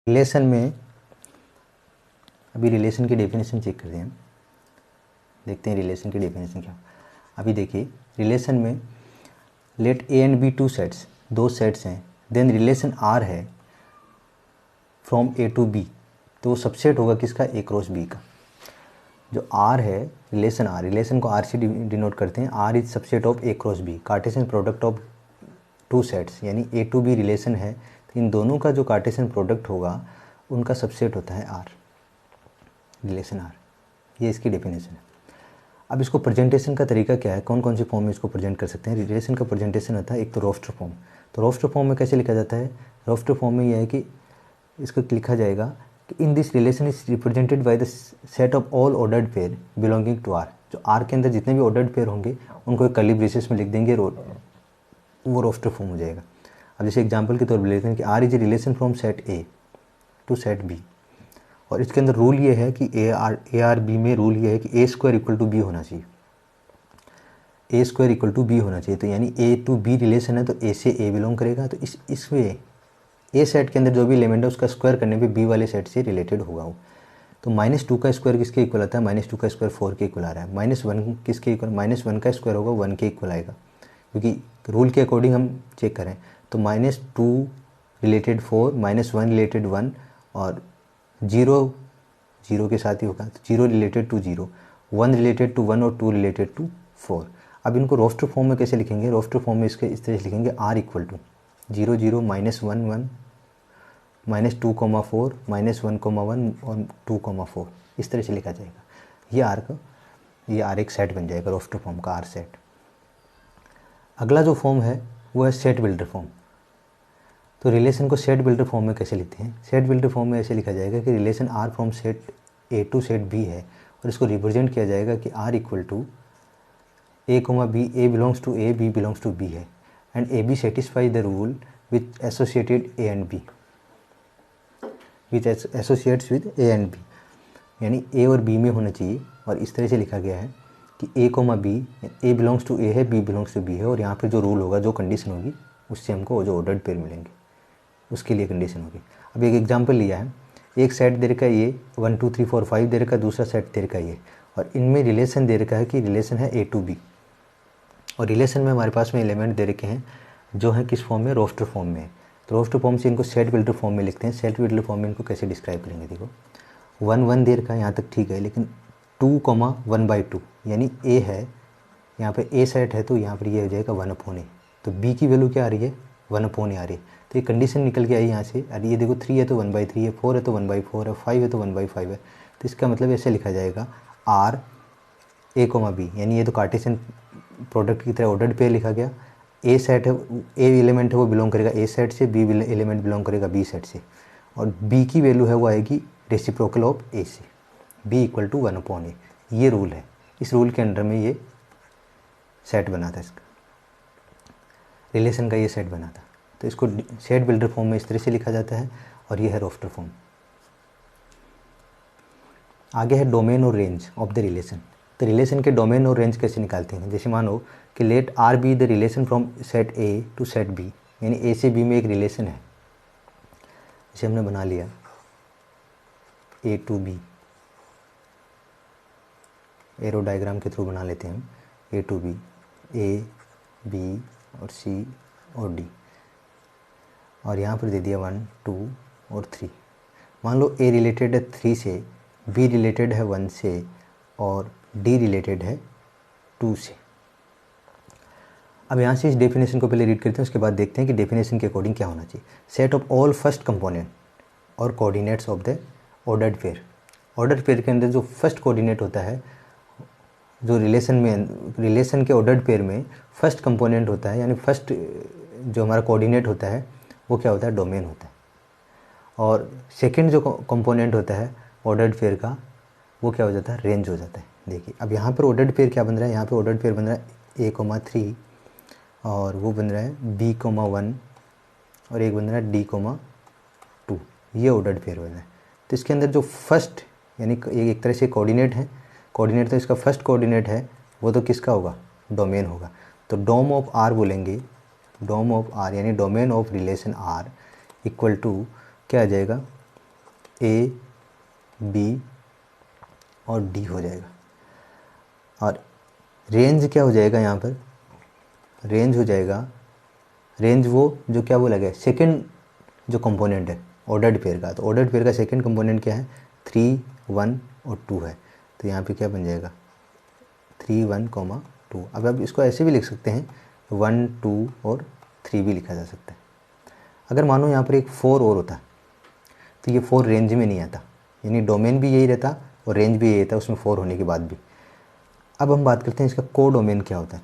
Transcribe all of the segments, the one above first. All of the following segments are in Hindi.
रिलेशन में अभी रिलेशन की डेफिनेशन चेक करते हैं, देखते हैं रिलेशन की डेफिनेशन क्या। अभी देखिए रिलेशन में let A and B two sets, दो सेट्स हैं, देन रिलेशन आर है फ्रॉम ए टू बी, तो वो सबसेट होगा किसका, ए क्रॉस बी का। जो आर है रिलेशन आर, रिलेशन को आर से डिनोट करते हैं। R is subset of A cross B, Cartesian product of two sets, यानी ए टू बी रिलेशन है तो इन दोनों का जो कार्टेशियन प्रोडक्ट होगा उनका सबसेट होता है आर, रिलेशन आर। ये इसकी डेफिनेशन है। अब इसको प्रेजेंटेशन का तरीका क्या है, कौन कौन से फॉर्म में इसको प्रेजेंट कर सकते हैं। रिलेशन का प्रेजेंटेशन होता है एक तो रोस्टर फॉर्म। तो रोस्टर फॉर्म में कैसे लिखा जाता है, रोस्टर फॉर्म में यह है कि इसको लिखा जाएगा कि in this relation is represented by the set of all ordered pair belonging to R. जो आर के अंदर जितने भी ऑर्डर्ड पेयर होंगे उनको एक कर्ली ब्रेसेस में लिख देंगे, वो रोस्टर फॉर्म हो जाएगा। अब जैसे एग्जांपल के तौर पर लेते हैं कि R is a relation from set A to set B, और इसके अंदर रूल ये है कि ए आर बी में रूल ये है कि A square equal to B होना चाहिए, A square equal to B होना चाहिए। तो यानी ए टू बी रिलेशन है तो ए से ए बिलोंग करेगा, तो इसमें ए सेट के अंदर जो भी एलिमेंट है उसका स्क्वायर करने पे बी वाले सेट से रिलेटेड होगा वो। तो -2 का स्क्वायर किसके इक्वल आता है, -2 का स्क्वायर 4 के इक्वल आ रहा है। -1 किसके इक्वल, -1 का स्क्वायर होगा 1 के इक्वल आएगा, क्योंकि रूल के अकॉर्डिंग हम चेक करें तो -2 रिलेटेड 4, -1 रिलेटेड 1 और 0 0 के साथ ही होगा, तो 0 रिलेटेड टू 0, 1 रिलेटेड टू 1 और 2 रिलेटेड टू 4। अब इनको रोस्टर फॉर्म में कैसे लिखेंगे, रोस्टर फॉर्म में इसके इस तरह से लिखेंगे R इक्वल टू 0 0 -1 1 -2 4 -1 1 और 2 4, इस तरह से लिखा जाएगा। ये R एक सेट बन जाएगा रोस्टर फॉर्म का, R सेट। अगला जो फॉर्म है वो है सेट बिल्डर फॉर्म। तो रिलेशन को सेट बिल्डर फॉर्म में कैसे लिखते हैं, सेट बिल्डर फॉर्म में ऐसे लिखा जाएगा कि relation R from set A to set B है, और इसको रिप्रेजेंट किया जाएगा कि R equal to A comma B, A belongs to A, B belongs to B है, and A B satisfy the rule with associated A and B, with associates with A and B, यानी ए और बी में होना चाहिए। और इस तरह से लिखा गया है कि A comma B, A belongs to A है, बी बिलोंग्स टू बी है, और यहाँ पर जो रूल होगा, जो कंडीशन होगी, उससे हमको जो ऑर्डर्ड पेयर मिलेंगे उसके लिए कंडीशन होगी। अब एक एग्जांपल लिया है, एक सेट दे रखा है ये 1 2 3 4 5 दे रखा है, दूसरा सेट दे रखा है ये, और इनमें रिलेशन दे रखा है कि रिलेशन है ए टू बी, और रिलेशन में हमारे पास में एलिमेंट दे रखे हैं जो है किस फॉर्म में, रोस्टर फॉर्म में। तो रोस्टर फॉर्म से इनको सेट बिल्डर फॉर्म में लिखते हैं। सेट बिल्डर फॉर्म में इनको कैसे डिस्क्राइब करेंगे, देखो 1 1 दे रखा है यहाँ तक ठीक है, लेकिन 2 1/2 यानी ए है, यहाँ पे ए सेट है तो यहाँ पर ये हो जाएगा 1/a। तो बी की वैल्यू क्या आ रही है, 1/a आ रही है। तो ये कंडीशन निकल के आई यहाँ से, अरे ये देखो 3 है तो 1/3 है, 4 है तो 1/4 है, 5 है तो 1/5 है। तो इसका मतलब ऐसे लिखा जाएगा आर ए कोमा बी, यानी ये तो कार्टेशियन प्रोडक्ट की तरह ऑर्डर्ड पेयर लिखा गया। ए सेट है, ए एलिमेंट है वो बिलोंग करेगा ए सेट से, बी एलिमेंट बिलोंग करेगा बी सेट से, और बी की वैल्यू है वो आएगी रेसिप्रोकल ऑफ ए से, बी इक्वल टू 1/a। ये रूल है, इस रूल के अंडर में ये सेट बना था, इसका रिलेशन का ये सेट बना था। तो इसको सेट बिल्डर फॉर्म में इस तरह से लिखा जाता है, और ये है रोस्टर फॉर्म। आगे है डोमेन और रेंज ऑफ द रिलेशन। तो रिलेशन के डोमेन और रेंज कैसे निकालते हैं, जैसे मानो कि let R be the relation from set A to set B, यानी ए से बी में एक रिलेशन है, जैसे हमने बना लिया ए टू बी, एरो डायग्राम के थ्रू बना लेते हैं हम, ए टू बी, ए बी और सी और डी, और यहाँ पर दे दिया 1 2 और 3। मान लो ए रिलेटेड है 3 से, बी रिलेटेड है 1 से, और डी रिलेटेड है 2 से। अब यहाँ से इस डेफिनेशन को पहले रीड करते हैं, उसके बाद देखते हैं कि डेफिनेशन के अकॉर्डिंग क्या होना चाहिए। Set of all first component और coordinates of the ordered pair. Ordered pair के अंदर जो फर्स्ट कोऑर्डिनेट होता है, जो रिलेशन के ऑर्डर्ड पेयर में फर्स्ट कंपोनेंट होता है, यानी फर्स्ट जो हमारा कोऑर्डिनेट होता है वो क्या होता है, डोमेन होता है। और सेकंड जो कंपोनेंट होता है ऑर्डर्ड पेयर का, वो क्या हो जाता है, रेंज हो जाता है। देखिए अब यहाँ पर ऑर्डर्ड पेयर क्या बन रहा है, यहाँ पे ऑर्डर्ड पेयर बन रहा है A, 3, और वो बन रहा है B, 1, और एक बन रहा है D, 2। ये ऑर्डर्ड पेयर बन रहा है। तो इसके अंदर जो फर्स्ट, यानी एक तरह से कोऑर्डिनेट है, कोऑर्डिनेट तो इसका फर्स्ट कोऑर्डिनेट है, वो तो किसका होगा, डोमेन होगा। तो डोम ऑफ आर बोलेंगे, डोम ऑफ आर यानी domain of relation R equal to क्या आ जाएगा, ए बी और डी हो जाएगा। और रेंज क्या हो जाएगा यहाँ पर, रेंज हो जाएगा, रेंज वो जो क्या बोला गया सेकंड जो कंपोनेंट है ऑर्डर्ड पेयर का, तो ऑर्डर्ड पेयर का सेकंड कंपोनेंट क्या है 3, 1 और 2 है। तो यहाँ पे क्या बन जाएगा 3, 1, 2। अब आप इसको ऐसे भी लिख सकते हैं 1, 2 और 3 भी लिखा जा सकता है। अगर मानो यहाँ पर एक 4 और होता तो ये 4 रेंज में नहीं आता, यानी डोमेन भी यही रहता और रेंज भी यही रहता उसमें 4 होने के बाद भी। अब हम बात करते हैं इसका को डोमेन क्या होता है।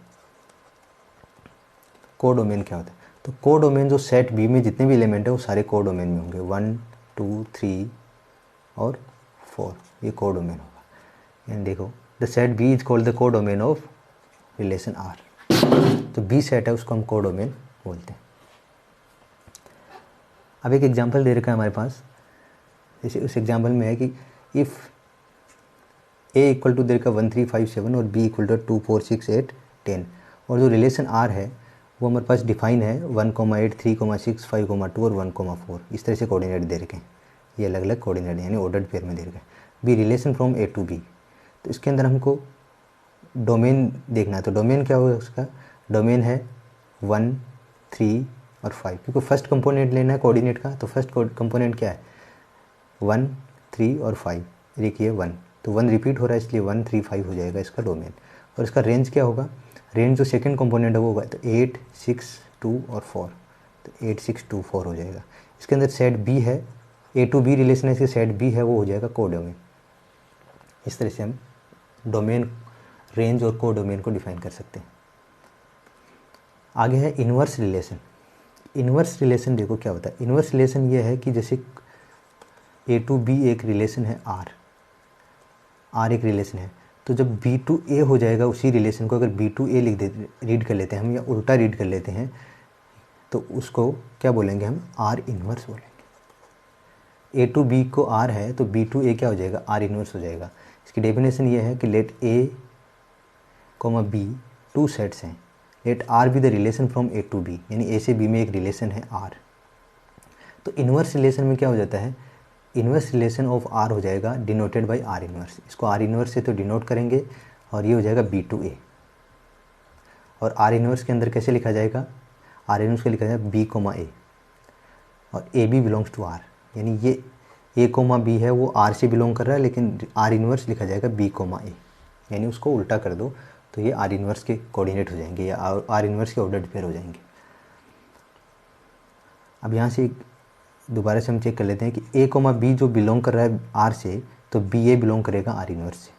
को डोमेन क्या होता है, तो को डोमेन जो सेट बी में जितने भी एलिमेंट है वो सारे को डोमेन में होंगे, 1, 2, 3 और 4, ये को डोमेन होगा। एंड देखो the set B is called the codomain of relation R. तो बी सेट है उसको हम को डोमेन बोलते हैं। अब एक एग्जांपल दे रखा है हमारे पास, जैसे उस एग्जांपल में है कि इफ़ ए इक्वल टू दे रखा 1, 3, 5, 7 और बी इक्वल टू 2, 4, 6, 8, 10 और जो रिलेशन आर है वो हमारे पास डिफाइन है 1,8, 3,6, 5,2 और 1,4। इस तरह से कोऑर्डिनेट दे रखे हैं, ये अलग अलग कोऑर्डिनेट यानी ऑर्डर्ड पेयर में दे रखे हैं। B relation from A to B, तो इसके अंदर हमको डोमेन देखना है। तो डोमेन क्या होगा उसका, डोमेन है 1, 3 और 5, क्योंकि फर्स्ट कंपोनेंट लेना है कोऑर्डिनेट का। तो फर्स्ट कंपोनेंट क्या है 1, 3 और 5, देखिए 1, तो 1 रिपीट हो रहा है इसलिए 1, 3, 5 हो जाएगा इसका डोमेन। और इसका रेंज क्या होगा, रेंज जो सेकंड कंपोनेंट है वो होगा तो 8, 6, 2 और 4, तो 8, 6, 2, 4 हो जाएगा। इसके अंदर सेट बी है, ए टू बी रिलेशन है, इसके सेट बी है वो हो जाएगा को डोमेन। इस तरह से हम डोमेन, रेंज और को डोमेन को डिफाइन कर सकते हैं। आगे है इन्वर्स रिलेशन। इन्वर्स रिलेशन देखो क्या होता है। इन्वर्स रिलेशन ये है कि जैसे ए टू बी एक रिलेशन है, आर एक रिलेशन है, तो जब बी टू ए हो जाएगा उसी रिलेशन को अगर बी टू ए लिख देते, रीड कर लेते हैं हम या उल्टा रीड कर लेते हैं, तो उसको क्या बोलेंगे हम, आर इन्वर्स बोलेंगे। ए टू बी को आर है तो बी टू ए क्या हो जाएगा, आर इन्वर्स हो जाएगा। इसकी डेफिनेशन ये है कि let A comma B two sets हैं, let R be the relation from A to B, यानी ए से बी में एक रिलेशन है आर। तो इन्वर्स रिलेशन में क्या हो जाता है, इन्वर्स रिलेशन ऑफ आर हो जाएगा डिनोटेड बाय आर इन्वर्स। इसको आर इन्वर्स से तो डिनोट करेंगे और ये हो जाएगा बी टू ए। और आर इन्वर्स के अंदर कैसे लिखा जाएगा, आर इन्वर्स को लिखा जाएगा बी कोमा ए और A B belongs to R, यानी ये ए कोमा बी है वो आर से बिलोंग कर रहा है, लेकिन आर इन्वर्स लिखा जाएगा बी कोमा ए, यानी उसको उल्टा कर दो तो ये आर इन्वर्स के कोऑर्डिनेट हो जाएंगे या आर इन्वर्स के ऑर्डर्ड पेयर हो जाएंगे। अब यहाँ से दोबारा से हम चेक कर लेते हैं कि ए कोमा बी जो बिलोंग कर रहा है आर से, तो बी ए बिलोंग करेगा आर इन्वर्स से।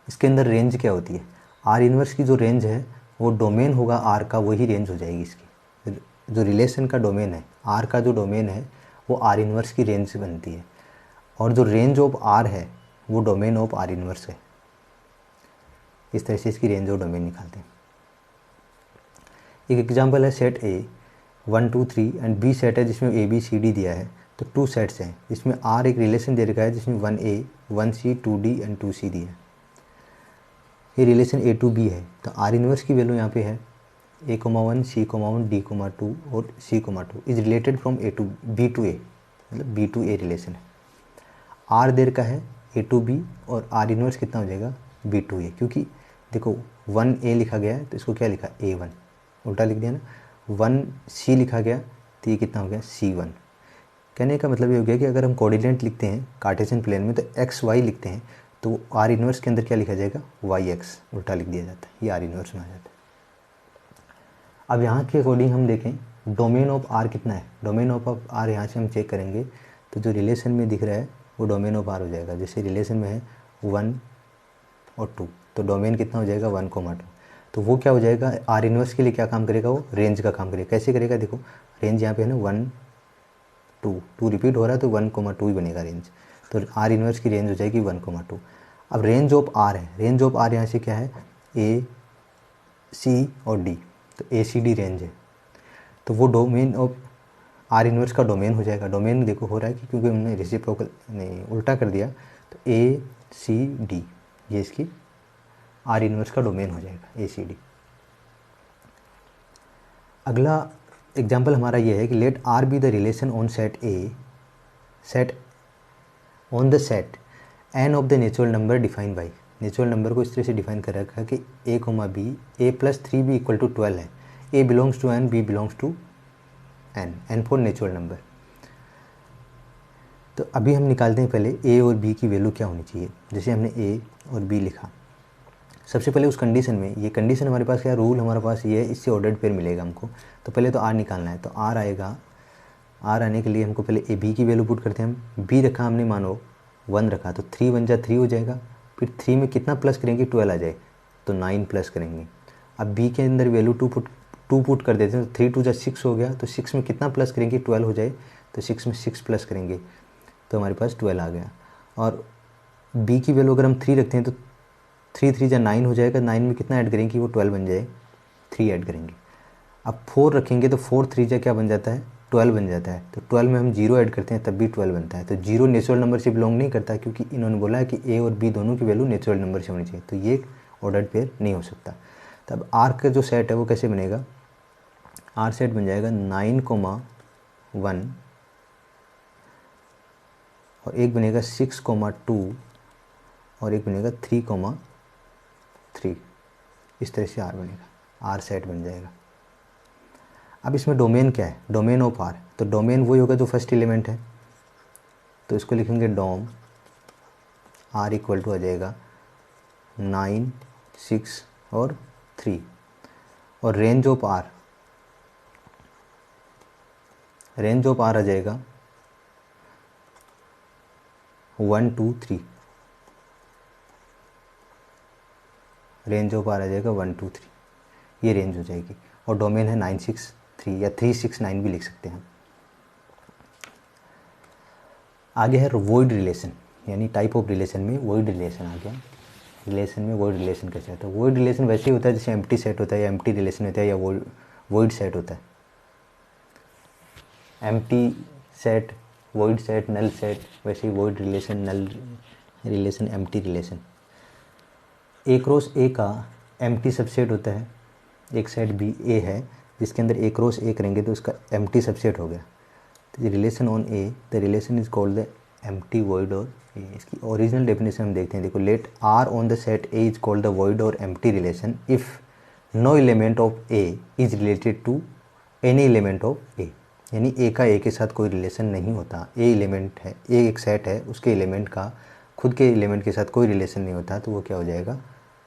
इसके अंदर रेंज क्या होती है, आर इन्वर्स की जो रेंज है वो डोमेन होगा आर का, वही रेंज हो जाएगी इसकी। जो रिलेशन का डोमेन है, आर का जो डोमेन है वो आर इन्वर्स की रेंज से बनती है, और जो रेंज ऑफ आर है वो डोमेन ऑफ आर इन्वर्स है। इस तरह से इसकी रेंज और डोमेन निकालते हैं। एक एग्जांपल है set A 1, 2, 3 and B set है जिसमें ए बी सी डी दिया है। तो 2 सेट्स हैं जिसमें आर एक रिलेशन दे रखा है जिसमें 1A, 1C, 2D and 2C दिया है। ये रिलेशन ए टू बी है, तो आर इन्वर्स की वैल्यू यहाँ पे है A,1, C,1, D,2 और C,2 is related from A to B to A, मतलब बी टू ए रिलेशन है। आर देर का है ए टू बी और आर इन्वर्स कितना हो जाएगा बी टू ए, क्योंकि देखो 1A लिखा गया है तो इसको क्या लिखा A1, उल्टा लिख दिया ना। 1C लिखा गया तो ये कितना हो गया C1। कहने का मतलब ये हो गया कि अगर हम कोऑर्डिनेट लिखते हैं कार्टेशियन प्लेन में तो XY लिखते हैं तो आर इन्वर्स के अंदर क्या लिखा जाएगा YX, उल्टा लिख दिया जाता है, ये आर इन्वर्स में आ जाता है। अब यहाँ के अकॉर्डिंग हम देखें डोमेन ऑफ आर कितना है, डोमेन ऑफ आर यहाँ से हम चेक करेंगे तो जो रिलेशन में दिख रहा है वो डोमेन ऑफ आर हो जाएगा। जैसे रिलेशन में है 1 और 2, तो डोमेन कितना हो जाएगा 1,2, तो वो क्या हो जाएगा आर इन्वर्स के लिए क्या काम करेगा, वो रेंज का काम करेगा। कैसे करेगा, देखो रेंज यहाँ पे है ना 1, 2 रिपीट हो रहा है तो 1,2 ही बनेगा रेंज, तो आर इन्वर्स की रेंज हो जाएगी 1,2। अब रेंज ऑफ आर है, रेंज ऑफ आर यहाँ से क्या है ए सी और डी, तो ए सी डी रेंज है, तो वो डोमेन ऑफ आर इन्वर्स का डोमेन हो जाएगा। डोमेन देखो हो रहा है कि क्योंकि हमने रेसिप्रोकल नहीं उल्टा कर दिया, तो ए सी डी ये इसकी आर इन्वर्स का डोमेन हो जाएगा ए सी डी। अगला एग्जाम्पल हमारा ये है कि let R be the relation on set A set on the set N of the natural number defined by, natural number को इस तरह से डिफाइन कर रखा है कि A comma B, A plus 3b equal to 12 है, A belongs to N, B belongs to N, N for natural number. तो अभी हम निकालते हैं पहले ए और बी की वैल्यू क्या होनी चाहिए। जैसे हमने ए और बी लिखा, सबसे पहले उस कंडीशन में, ये कंडीशन हमारे पास क्या रूल हमारे पास ये है, इससे ऑर्डर्ड पेयर मिलेगा हमको। तो पहले तो आर निकालना है, तो आर आएगा, आर आने के लिए हमको पहले ए बी की वैल्यू पुट करते हैं हम। बी रखा हमने मानो 1 रखा, तो 3 1 जा 3 हो जाएगा, फिर 3 में कितना प्लस करेंगे 12 आ जाए, तो 9 प्लस करेंगे। अब बी के अंदर वैल्यू 2 पुट कर देते हैं, तो 3 2 जा 6 हो गया, तो 6 में कितना प्लस करेंगे 12 हो जाए, तो 6 में 6 प्लस करेंगे तो हमारे पास 12 आ गया। और बी की वैल्यू अगर हम 3 रखते हैं तो 3 3 जा 9 हो जाएगा, 9 में कितना ऐड करेंगे वो 12 बन जाए, 3 ऐड करेंगे। अब 4 रखेंगे तो 4 3 जा क्या बन जाता है 12 बन जाता है, तो 12 में हम 0 ऐड करते हैं तब भी 12 बनता है। तो 0 नेचुरल नंबर से बिलोंग नहीं करता, क्योंकि इन्होंने बोला है कि ए और बी दोनों की वैल्यू नेचुरल नंबर से होनी चाहिए, तो ये ऑर्डर्ड पेयर नहीं हो सकता। तब आर का जो सेट है वो कैसे बनेगा, आर सेट बन जाएगा 9,1 और एक बनेगा 6,2 और एक बनेगा 3,3, इस तरह से आर बनेगा, आर सेट बन जाएगा। अब इसमें डोमेन क्या है, डोमेन ऑफ आर, तो डोमेन वही होगा जो फर्स्ट एलिमेंट है, तो इसको लिखेंगे डोम आर इक्वल टू आ जाएगा 9 6 और 3, और range of R, range of R आ जाएगा 1 2 3, रेंज ऑफ आर आ जाएगा 1 2 3, ये रेंज हो जाएगी। और डोमेन है 963 या 369 भी लिख सकते हैं। आगे है वॉइड रिलेशन, यानी टाइप ऑफ रिलेशन में वॉइड रिलेशन आ गया। रिलेशन में वॉइड रिलेशन कैसे होता है, वॉइड रिलेशन वैसे ही होता है जैसे एम्प्टी सेट होता है या एम्प्टी रिलेशन होता है या वॉइड सेट होता है। Empty set, void set, null set, वैसे ही void relation, null relation, empty relation. A cross A का एम्प्टी सबसेट होता है, एक सेट बी ए है जिसके अंदर ए क्रॉस ए करेंगे तो उसका एम्प्टी सबसेट हो गया। तो relation on A, the relation is called the empty void और ए। इसकी ओरिजिनल डेफिनेशन हम देखते हैं, देखो, let R on the set A is called the void और empty relation if no element of A is related to any element of A, यानी ए का ए के साथ कोई रिलेशन नहीं होता। ए एलिमेंट है, ए एक सेट है, उसके एलिमेंट का खुद के एलिमेंट के साथ कोई रिलेशन नहीं होता, तो वो क्या हो जाएगा,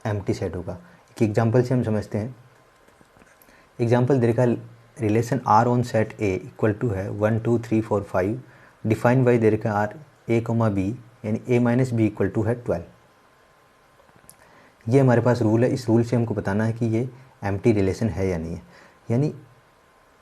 एम्प्टी सेट होगा। एक एग्जांपल से हम समझते हैं। एग्जांपल दे रखा, relation R on set A equal to है 1 2 3 4 5 डिफाइन बाई दे रखा आर ए कोमा बी, यानी ए माइनस बी इक्वल टू है 12। ये हमारे पास रूल है, इस रूल से हमको बताना है कि ये एम्प्टी रिलेशन है या नहीं है। यानी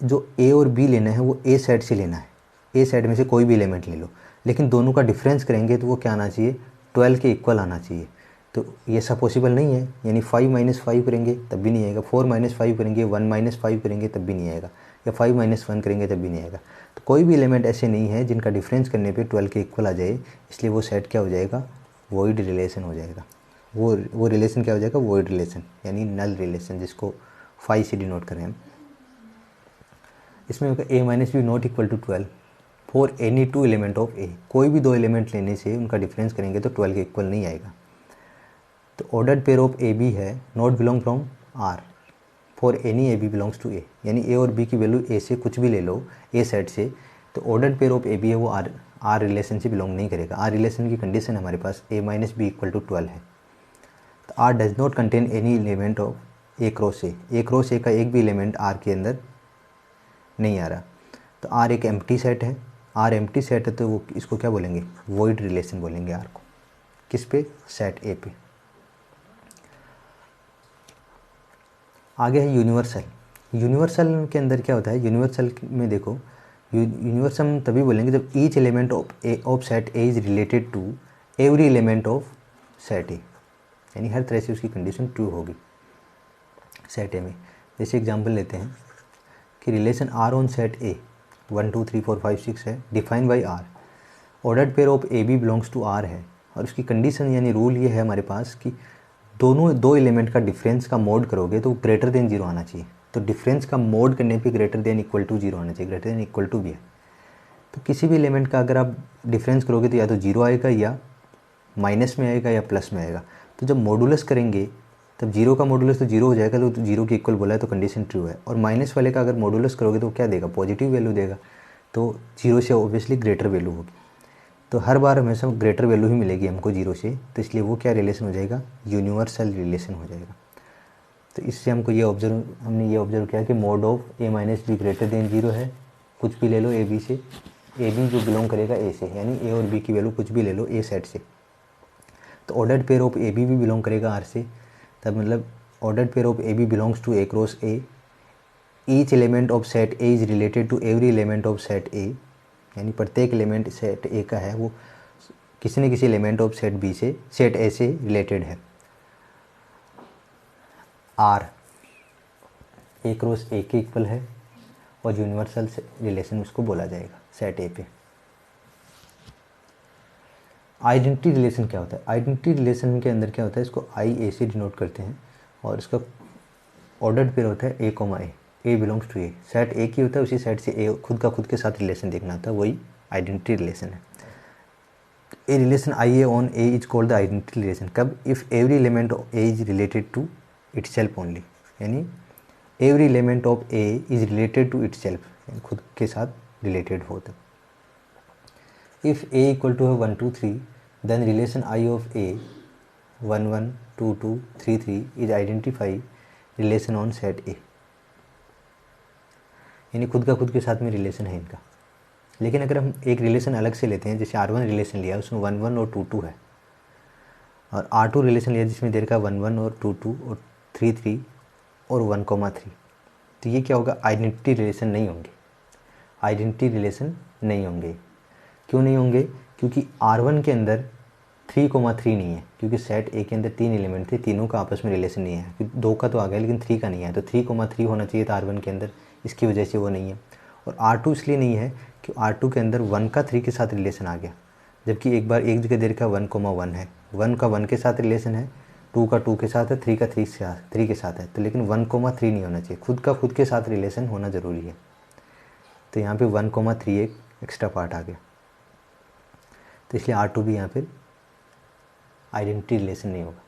जो ए और बी लेना है वो ए सेट से लेना है, ए सेट में से कोई भी एलिमेंट ले लो, लेकिन दोनों का डिफरेंस करेंगे तो वो क्या आना चाहिए, 12 के इक्वल आना चाहिए। तो ये सब पॉसिबल नहीं है, यानी 5 माइनस 5 करेंगे तब भी नहीं आएगा, 4 माइनस 5 करेंगे, 1 माइनस 5 करेंगे तब भी नहीं आएगा, या 5 माइनस 1 करेंगे तब भी नहीं आएगा। तो कोई भी एलिमेंट ऐसे नहीं है जिनका डिफरेंस करने पे 12 के इक्वल आ जाए, इसलिए वो सेट क्या हो जाएगा, वॉइड रिलेशन हो जाएगा। वो रिलेशन क्या हो जाएगा, वॉइड रिलेशन, यानी नल रिलेशन, जिसको 5 से डिनोट करें हम। इसमें होगा A minus B not equal to 12 for any two element of A, कोई भी दो एलिमेंट लेने से उनका डिफरेंस करेंगे तो 12 के इक्वल नहीं आएगा। तो ordered pair of A B है not belong from R for any A B belongs to A, यानी ए और बी की वैल्यू ए से कुछ भी ले लो, ए सेट से, तो ordered pair of A B है वो आर रिलेशन से बिलोंग नहीं करेगा। आर रिलेशन की कंडीशन हमारे पास A minus B equal to 12 है। तो R does not contain any element of A cross A, A cross A का एक भी एलिमेंट आर के अंदर नहीं आ रहा। तो आर एक एम्प्टी सेट है, आर एम्प्टी सेट है तो वो इसको क्या बोलेंगे, वॉइड रिलेशन बोलेंगे आर को। किस पे, सेट ए पे। आगे है यूनिवर्सल। यूनिवर्सल के अंदर क्या होता है, यूनिवर्सल में देखो, यूनिवर्सल हम तभी बोलेंगे जब each element of set A is related to every element of set A, यानी हर तरह से उसकी कंडीशन ट्रू होगी सेट ए में। जैसे एग्जांपल लेते हैं कि relation R on set A 1 2 3 4 5 6 है, define by R, ordered pair of A B belongs to R है, और उसकी कंडीशन यानी रूल ये है हमारे पास कि दो एलिमेंट का डिफरेंस का मोड करोगे तो ग्रेटर देन 0 आना चाहिए। तो डिफरेंस का मोड करने पे ग्रेटर देन इक्वल टू 0 आना चाहिए, ग्रेटर देन इक्वल टू भी है। तो किसी भी एलिमेंट का अगर आप डिफरेंस करोगे तो या तो जीरो आएगा या माइनस में आएगा या प्लस में आएगा। तो जब मॉडुलस करेंगे तब जीरो का मॉडुलस तो जीरो हो जाएगा, तो जीरो के इक्वल बोला है तो कंडीशन ट्रू है। और माइनस वाले का अगर मॉडुलस करोगे तो क्या देगा, पॉजिटिव वैल्यू देगा, तो जीरो से ऑब्वियसली ग्रेटर वैल्यू होगी। तो हर बार हमेशा ग्रेटर वैल्यू ही मिलेगी हमको जीरो से, तो इसलिए वो क्या रिलेशन हो जाएगा, यूनिवर्सल रिलेशन हो जाएगा। तो इससे हमने ये ऑब्जर्व किया कि mode of A minus be greater than zero है, कुछ भी ले लो ए बी से, ए बी जो बिलोंग करेगा ए से, यानी ए और बी की वैल्यू कुछ भी ले लो ए सेट से। तो ordered pair of A B भी बिलोंग करेगा आर से, तब मतलब ordered pair of A B belongs to A cross A, each element of set A is related to every element of set A, यानी प्रत्येक एलिमेंट सेट ए का है वो किसी न किसी एलिमेंट ऑफ सेट बी से, सेट ए से रिलेटेड है। आर ए क्रॉस ए के इक्वल है और यूनिवर्सल रिलेशन उसको बोला जाएगा सेट ए पे। आइडेंटिटी रिलेशन क्या होता है, आइडेंटिटी रिलेशन के अंदर क्या होता है, इसको आई ए से डिनोट करते हैं और इसका ऑर्डर्ड पेयर होता है A comma A belongs to A, set A की होता है उसी सेट से ए खुद का खुद के साथ रिलेशन देखना होता है, वही आइडेंटिटी रिलेशन है। A relation I A on A is called the identity relation कब, if every element of A is related to itself only, यानी every element of A is related to itself, खुद के साथ रिलेटेड हो तब। इफ़ ए इक्वल टू है 1 2 3 then relation I of A 1 1 2 2 3 3 is identify relation on set A, यानी खुद का खुद के साथ में रिलेशन है इनका। लेकिन अगर हम एक रिलेशन अलग से लेते हैं, जैसे R1 रिलेशन लिया उसमें 1 1 और 2 2 है, और R2 रिलेशन लिया जिसमें दे रखा 1 1 और 2 2 और 3 3 और 1 3, तो ये क्या होगा, आइडेंटिटी रिलेशन नहीं होंगे, आइडेंटिटी रिलेशन नहीं होंगे। क्यों नहीं होंगे, क्योंकि R1 के अंदर 3 3 नहीं है, क्योंकि सेट ए के अंदर 3 एलिमेंट थे, तीनों का आपस में रिलेशन नहीं है, क्योंकि 2 का तो आ गया लेकिन 3 का नहीं है, तो 3 3 होना चाहिए था R1 के अंदर, इसकी वजह से वो नहीं है। और R2 इसलिए नहीं है कि R2 के अंदर 1 का 3 के साथ रिलेशन आ गया, जबकि एक बार एक जगह दे रखा 1 1 है, 1 का 1 के साथ रिलेशन है, 2 का 2 के साथ है, 3 का 3 के साथ है, तो लेकिन 1 3 नहीं होना चाहिए, खुद का खुद के साथ रिलेशन होना ज़रूरी है। तो यहाँ पे 1 3 एक एक्स्ट्रा पार्ट आ गया, तो इसलिए R2 भी यहाँ पर आइडेंटिटी रिलेशन नहीं होगा।